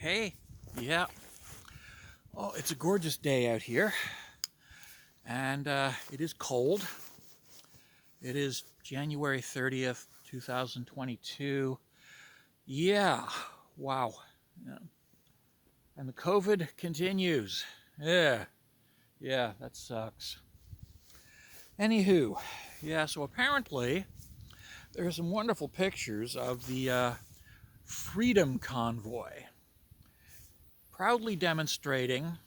Hey, yeah. Oh, it's a gorgeous day out here, and it is cold. It is January 30th, 2022. Yeah, wow. Yeah. And the COVID continues. Yeah, that sucks. Anywho, yeah, so apparently there are some wonderful pictures of the Freedom Convoy proudly demonstrating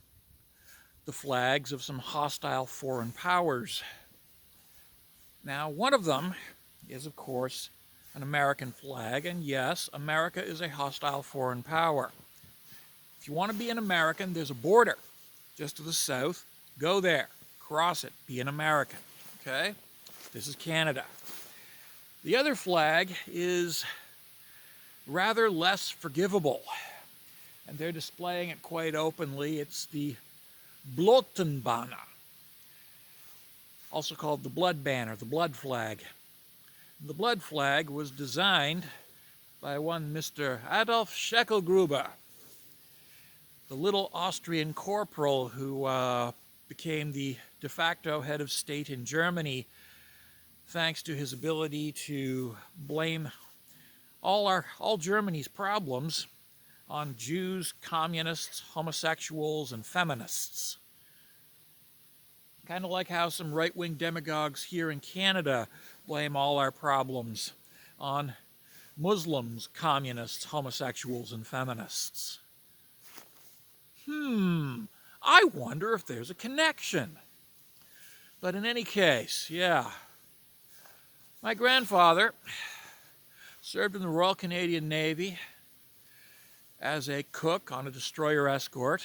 the flags of some hostile foreign powers. Now, one of them is, of course, an American flag, and yes, America is a hostile foreign power. If you want to be an American, there's a border just to the south. Go there, cross it, be an American, okay? This is Canada. The other flag is rather less forgivable, and they're displaying it quite openly. It's the Blotenbanner, also called the Blood Banner, the Blood Flag. The Blood Flag was designed by one Mr. Adolf Scheckelgruber, the little Austrian corporal who became the de facto head of state in Germany thanks to his ability to blame all Germany's problems on Jews, communists, homosexuals, and feminists. Kind of like how some right-wing demagogues here in Canada blame all our problems on Muslims, communists, homosexuals, and feminists. I wonder if there's a connection. But in any case, yeah. My grandfather served in the Royal Canadian Navy as a cook on a destroyer escort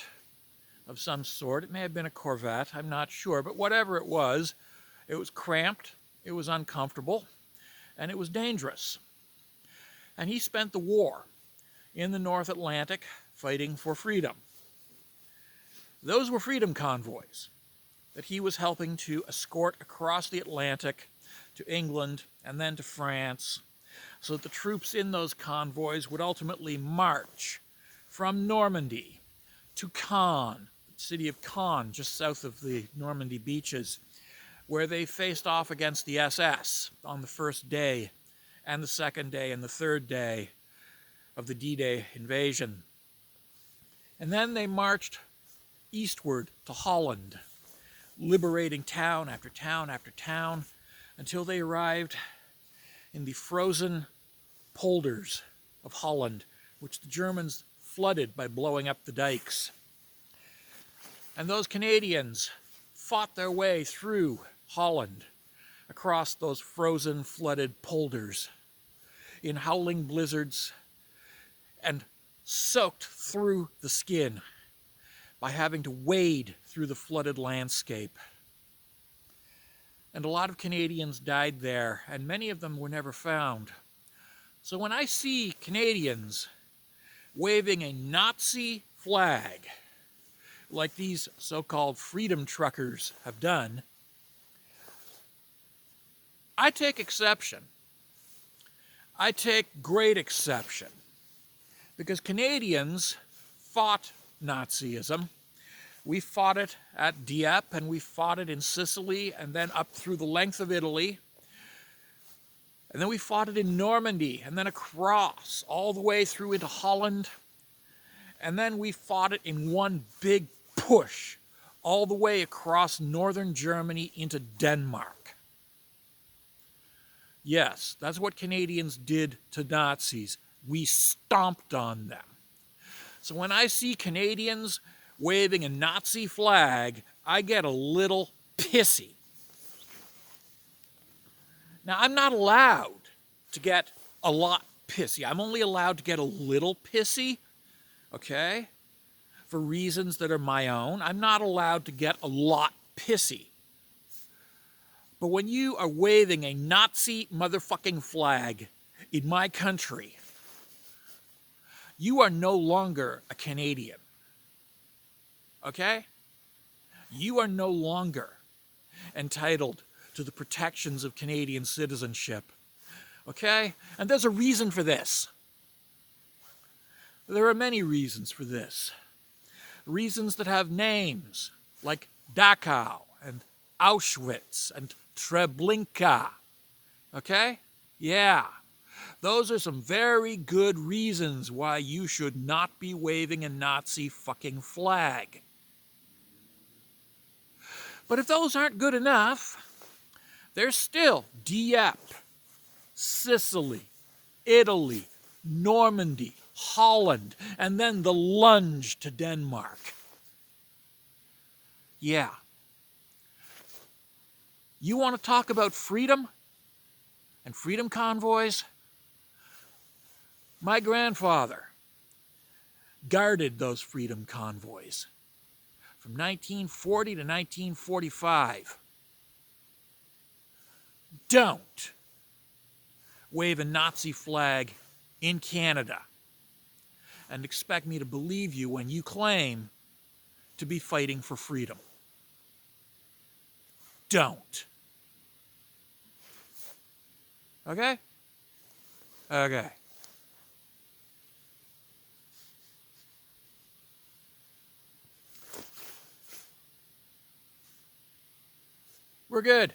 of some sort. It may have been a corvette, I'm not sure, but whatever it was cramped, it was uncomfortable, and it was dangerous. And he spent the war in the North Atlantic fighting for freedom. Those were freedom convoys that he was helping to escort across the Atlantic to England and then to France, so that the troops in those convoys would ultimately march from Normandy to Caen, the city of Caen, just south of the Normandy beaches, where they faced off against the SS on the first day and the second day and the third day of the D-Day invasion. And then they marched eastward to Holland, liberating town after town after town until they arrived in the frozen polders of Holland, which the Germans flooded by blowing up the dikes. And those Canadians fought their way through Holland across those frozen, flooded polders in howling blizzards and soaked through the skin by having to wade through the flooded landscape. And a lot of Canadians died there, and many of them were never found. So when I see Canadians waving a Nazi flag, like these so-called freedom truckers have done, I take exception. I take great exception, because Canadians fought Nazism. We fought it at Dieppe, and we fought it in Sicily, and then up through the length of Italy. And then we fought it in Normandy, and then across, all the way through into Holland. And then we fought it in one big push, all the way across northern Germany into Denmark. Yes, that's what Canadians did to Nazis. We stomped on them. So when I see Canadians waving a Nazi flag, I get a little pissy. Now, I'm not allowed to get a lot pissy. I'm only allowed to get a little pissy, okay, for reasons that are my own. I'm not allowed to get a lot pissy. But when you are waving a Nazi motherfucking flag in my country, you are no longer a Canadian. Okay? You are no longer entitled to the protections of Canadian citizenship. Okay? And there's a reason for this. There are many reasons for this. Reasons that have names, like Dachau and Auschwitz and Treblinka. Okay? Yeah. Those are some very good reasons why you should not be waving a Nazi fucking flag. But if those aren't good enough, there's still Dieppe, Sicily, Italy, Normandy, Holland, and then the lunge to Denmark. Yeah. You want to talk about freedom and freedom convoys? My grandfather guarded those freedom convoys from 1940 to 1945. Don't wave a Nazi flag in Canada and expect me to believe you when you claim to be fighting for freedom. Don't. Okay? Okay. We're good.